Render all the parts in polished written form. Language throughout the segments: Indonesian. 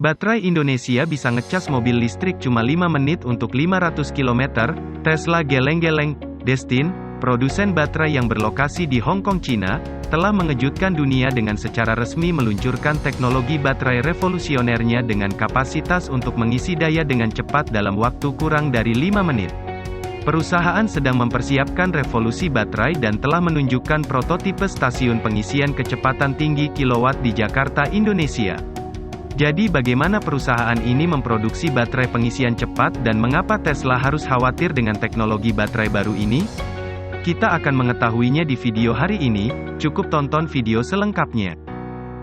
Baterai Indonesia bisa ngecas mobil listrik cuma 5 menit untuk 500 km, Tesla geleng-geleng. Destin, produsen baterai yang berlokasi di Hong Kong, China, telah mengejutkan dunia dengan secara resmi meluncurkan teknologi baterai revolusionernya dengan kapasitas untuk mengisi daya dengan cepat dalam waktu kurang dari 5 menit. Perusahaan sedang mempersiapkan revolusi baterai dan telah menunjukkan prototipe stasiun pengisian kecepatan tinggi kilowatt di Jakarta, Indonesia. Jadi bagaimana perusahaan ini memproduksi baterai pengisian cepat dan mengapa Tesla harus khawatir dengan teknologi baterai baru ini? Kita akan mengetahuinya di video hari ini, cukup tonton video selengkapnya.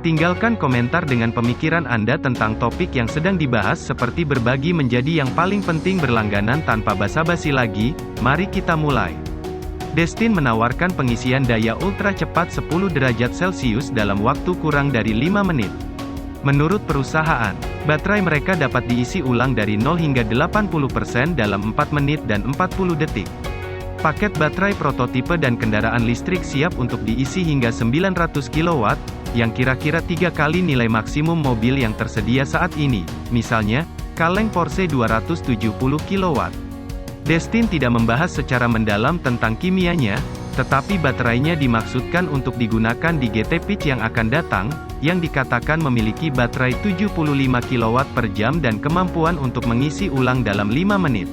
Tinggalkan komentar dengan pemikiran Anda tentang topik yang sedang dibahas seperti berbagi menjadi yang paling penting berlangganan tanpa basa-basi lagi, mari kita mulai. Destin menawarkan pengisian daya ultra cepat 10 derajat Celcius dalam waktu kurang dari 5 menit. Menurut perusahaan, baterai mereka dapat diisi ulang dari 0 hingga 80% dalam 4 menit dan 40 detik. Paket baterai prototipe dan kendaraan listrik siap untuk diisi hingga 900 kW, yang kira-kira 3 kali nilai maksimum mobil yang tersedia saat ini, misalnya, kaleng Porsche 270 kW. Destin tidak membahas secara mendalam tentang kimianya, tetapi baterainya dimaksudkan untuk digunakan di GT Pitch yang akan datang, yang dikatakan memiliki baterai 75 kW per jam dan kemampuan untuk mengisi ulang dalam 5 menit.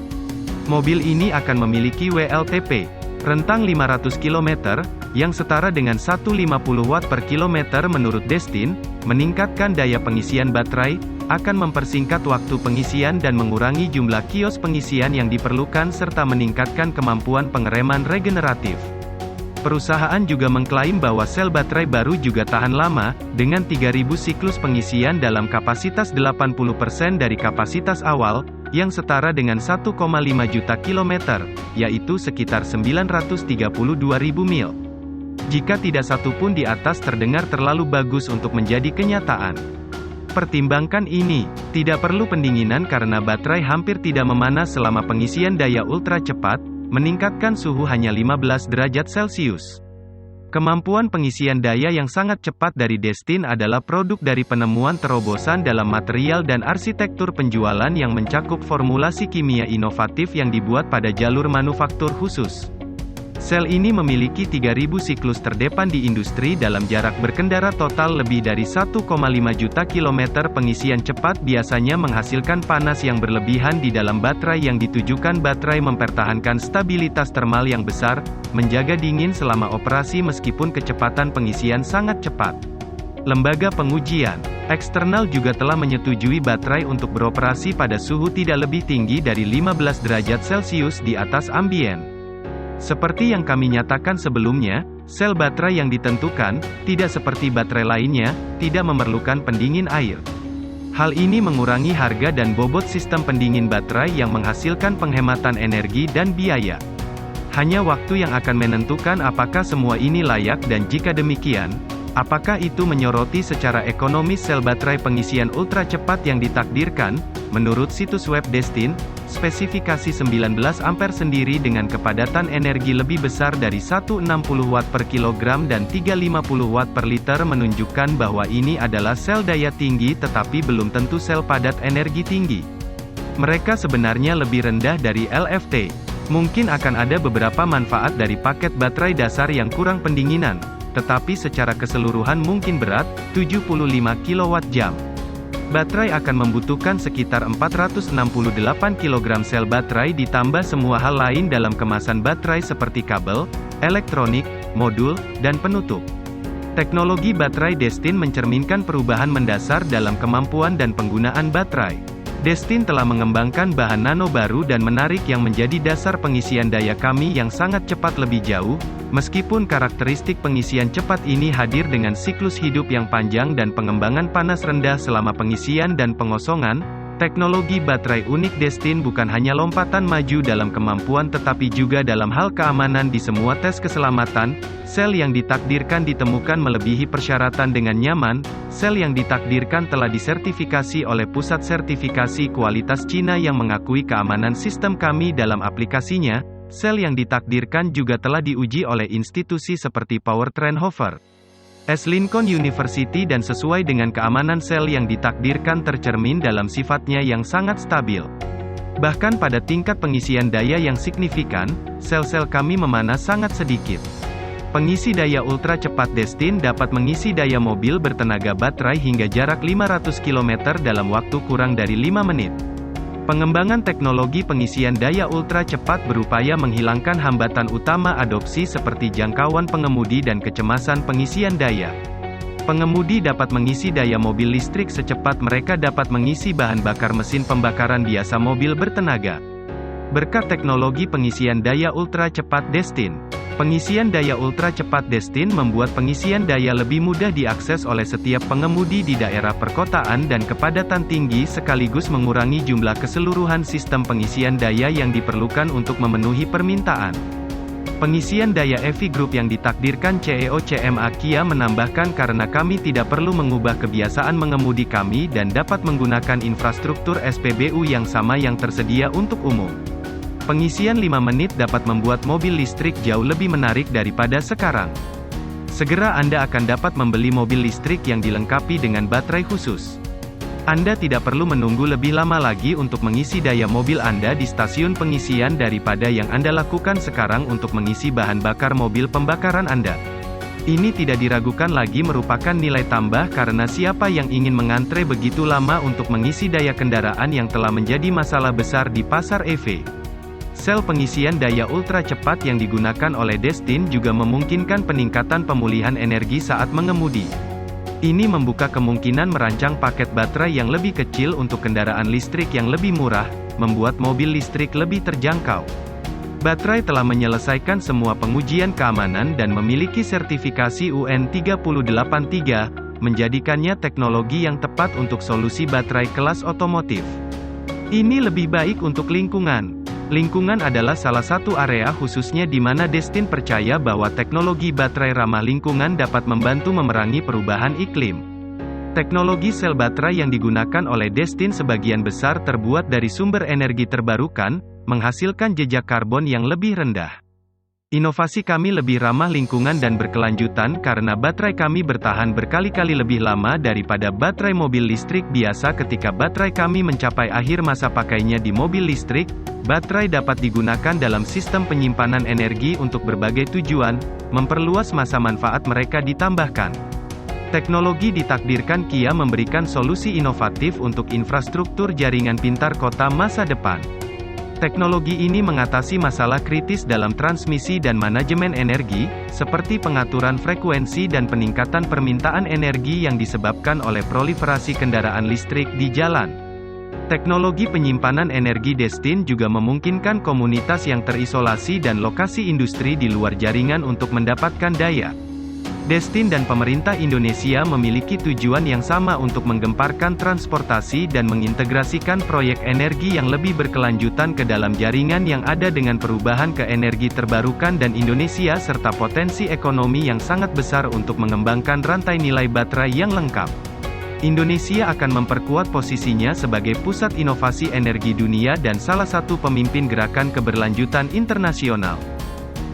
Mobil ini akan memiliki WLTP, rentang 500 km, yang setara dengan 150 Watt per kilometer menurut Destin, meningkatkan daya pengisian baterai, akan mempersingkat waktu pengisian dan mengurangi jumlah kios pengisian yang diperlukan serta meningkatkan kemampuan pengereman regeneratif. Perusahaan juga mengklaim bahwa sel baterai baru juga tahan lama, dengan 3000 siklus pengisian dalam kapasitas 80% dari kapasitas awal, yang setara dengan 1,5 juta kilometer, yaitu sekitar 932.000 mil. Jika tidak satu pun di atas terdengar terlalu bagus untuk menjadi kenyataan. Pertimbangkan ini, tidak perlu pendinginan karena baterai hampir tidak memanas selama pengisian daya ultra cepat, meningkatkan suhu hanya 15 derajat Celcius. Kemampuan pengisian daya yang sangat cepat dari Destin adalah produk dari penemuan terobosan dalam material dan arsitektur penjualan yang mencakup formulasi kimia inovatif yang dibuat pada jalur manufaktur khusus. Sel ini memiliki 3000 siklus terdepan di industri dalam jarak berkendara total lebih dari 1,5 juta kilometer. Pengisian cepat biasanya menghasilkan panas yang berlebihan di dalam baterai yang ditujukan baterai mempertahankan stabilitas termal yang besar, menjaga dingin selama operasi meskipun kecepatan pengisian sangat cepat. Lembaga pengujian eksternal juga telah menyetujui baterai untuk beroperasi pada suhu tidak lebih tinggi dari 15 derajat Celcius di atas ambien. Seperti yang kami nyatakan sebelumnya, sel baterai yang ditentukan, tidak seperti baterai lainnya, tidak memerlukan pendingin air. Hal ini mengurangi harga dan bobot sistem pendingin baterai yang menghasilkan penghematan energi dan biaya. Hanya waktu yang akan menentukan apakah semua ini layak dan jika demikian, apakah itu menyoroti secara ekonomis sel baterai pengisian ultra cepat yang ditakdirkan. Menurut situs web Destin, spesifikasi 19 ampere sendiri dengan kepadatan energi lebih besar dari 160 Watt per kilogram dan 350 Watt per liter menunjukkan bahwa ini adalah sel daya tinggi tetapi belum tentu sel padat energi tinggi. Mereka sebenarnya lebih rendah dari LFP. Mungkin akan ada beberapa manfaat dari paket baterai dasar yang kurang pendinginan, tetapi secara keseluruhan mungkin berat, 75 kWh. Baterai akan membutuhkan sekitar 468 kg sel baterai ditambah semua hal lain dalam kemasan baterai seperti kabel, elektronik, modul, dan penutup. Teknologi baterai Destin mencerminkan perubahan mendasar dalam kemampuan dan penggunaan baterai. Destin telah mengembangkan bahan nano baru dan menarik yang menjadi dasar pengisian daya kami yang sangat cepat lebih jauh, meskipun karakteristik pengisian cepat ini hadir dengan siklus hidup yang panjang dan pengembangan panas rendah selama pengisian dan pengosongan. Teknologi baterai unik Destin bukan hanya lompatan maju dalam kemampuan tetapi juga dalam hal keamanan di semua tes keselamatan. Sel yang ditakdirkan ditemukan melebihi persyaratan dengan nyaman. Sel yang ditakdirkan telah disertifikasi oleh Pusat Sertifikasi Kualitas Cina yang mengakui keamanan sistem kami dalam aplikasinya. Sel yang ditakdirkan juga telah diuji oleh institusi seperti Power Fraunhofer. S. Lincoln University dan sesuai dengan keamanan sel yang ditakdirkan tercermin dalam sifatnya yang sangat stabil. Bahkan pada tingkat pengisian daya yang signifikan, sel-sel kami memanah sangat sedikit. Pengisi daya ultra cepat Destin dapat mengisi daya mobil bertenaga baterai hingga jarak 500 km dalam waktu kurang dari 5 menit. Pengembangan teknologi pengisian daya ultra cepat berupaya menghilangkan hambatan utama adopsi seperti jangkauan pengemudi dan kecemasan pengisian daya. Pengemudi dapat mengisi daya mobil listrik secepat mereka dapat mengisi bahan bakar mesin pembakaran biasa mobil bertenaga. Berkat teknologi pengisian daya ultra cepat Destin, pengisian daya ultra cepat Destin membuat pengisian daya lebih mudah diakses oleh setiap pengemudi di daerah perkotaan dan kepadatan tinggi sekaligus mengurangi jumlah keseluruhan sistem pengisian daya yang diperlukan untuk memenuhi permintaan. Pengisian daya EV Group yang ditakdirkan CEO CMA Kia menambahkan karena kami tidak perlu mengubah kebiasaan mengemudi kami dan dapat menggunakan infrastruktur SPBU yang sama yang tersedia untuk umum. Pengisian 5 menit dapat membuat mobil listrik jauh lebih menarik daripada sekarang. Segera Anda akan dapat membeli mobil listrik yang dilengkapi dengan baterai khusus. Anda tidak perlu menunggu lebih lama lagi untuk mengisi daya mobil Anda di stasiun pengisian daripada yang Anda lakukan sekarang untuk mengisi bahan bakar mobil pembakaran Anda. Ini tidak diragukan lagi merupakan nilai tambah karena siapa yang ingin mengantre begitu lama untuk mengisi daya kendaraan yang telah menjadi masalah besar di pasar EV. Sel pengisian daya ultra cepat yang digunakan oleh Destin juga memungkinkan peningkatan pemulihan energi saat mengemudi. Ini membuka kemungkinan merancang paket baterai yang lebih kecil untuk kendaraan listrik yang lebih murah, membuat mobil listrik lebih terjangkau. Baterai telah menyelesaikan semua pengujian keamanan dan memiliki sertifikasi UN 3083, menjadikannya teknologi yang tepat untuk solusi baterai kelas otomotif. Ini lebih baik untuk lingkungan. Lingkungan adalah salah satu area khususnya di mana Destin percaya bahwa teknologi baterai ramah lingkungan dapat membantu memerangi perubahan iklim. Teknologi sel baterai yang digunakan oleh Destin sebagian besar terbuat dari sumber energi terbarukan, menghasilkan jejak karbon yang lebih rendah. Inovasi kami lebih ramah lingkungan dan berkelanjutan karena baterai kami bertahan berkali-kali lebih lama daripada baterai mobil listrik biasa. Ketika baterai kami mencapai akhir masa pakainya di mobil listrik, baterai dapat digunakan dalam sistem penyimpanan energi untuk berbagai tujuan, memperluas masa manfaat mereka ditambahkan. Teknologi ditakdirkan Kia memberikan solusi inovatif untuk infrastruktur jaringan pintar kota masa depan. Teknologi ini mengatasi masalah kritis dalam transmisi dan manajemen energi, seperti pengaturan frekuensi dan peningkatan permintaan energi yang disebabkan oleh proliferasi kendaraan listrik di jalan. Teknologi penyimpanan energi Destin juga memungkinkan komunitas yang terisolasi dan lokasi industri di luar jaringan untuk mendapatkan daya. Destin dan pemerintah Indonesia memiliki tujuan yang sama untuk menggemparkan transportasi dan mengintegrasikan proyek energi yang lebih berkelanjutan ke dalam jaringan yang ada dengan perubahan ke energi terbarukan dan Indonesia serta potensi ekonomi yang sangat besar untuk mengembangkan rantai nilai baterai yang lengkap. Indonesia akan memperkuat posisinya sebagai pusat inovasi energi dunia dan salah satu pemimpin gerakan keberlanjutan internasional.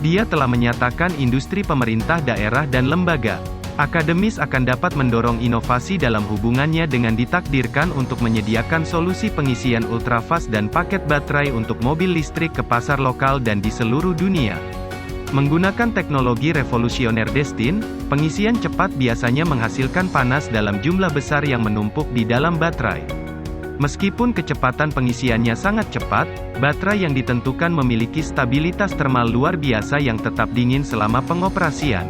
Dia telah menyatakan industri pemerintah daerah dan lembaga akademis akan dapat mendorong inovasi dalam hubungannya dengan ditakdirkan untuk menyediakan solusi pengisian ultrafast dan paket baterai untuk mobil listrik ke pasar lokal dan di seluruh dunia. Menggunakan teknologi revolusioner Destin, pengisian cepat biasanya menghasilkan panas dalam jumlah besar yang menumpuk di dalam baterai. Meskipun kecepatan pengisiannya sangat cepat, baterai yang ditentukan memiliki stabilitas termal luar biasa yang tetap dingin selama pengoperasian.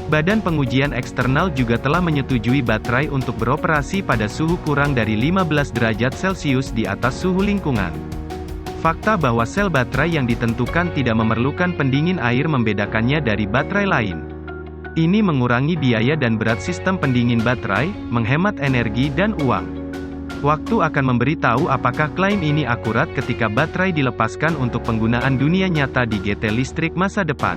Badan pengujian eksternal juga telah menyetujui baterai untuk beroperasi pada suhu kurang dari 15 derajat Celcius di atas suhu lingkungan. Fakta bahwa sel baterai yang ditentukan tidak memerlukan pendingin air membedakannya dari baterai lain. Ini mengurangi biaya dan berat sistem pendingin baterai, menghemat energi dan uang. Waktu akan memberitahu apakah klaim ini akurat ketika baterai dilepaskan untuk penggunaan dunia nyata di GT listrik masa depan.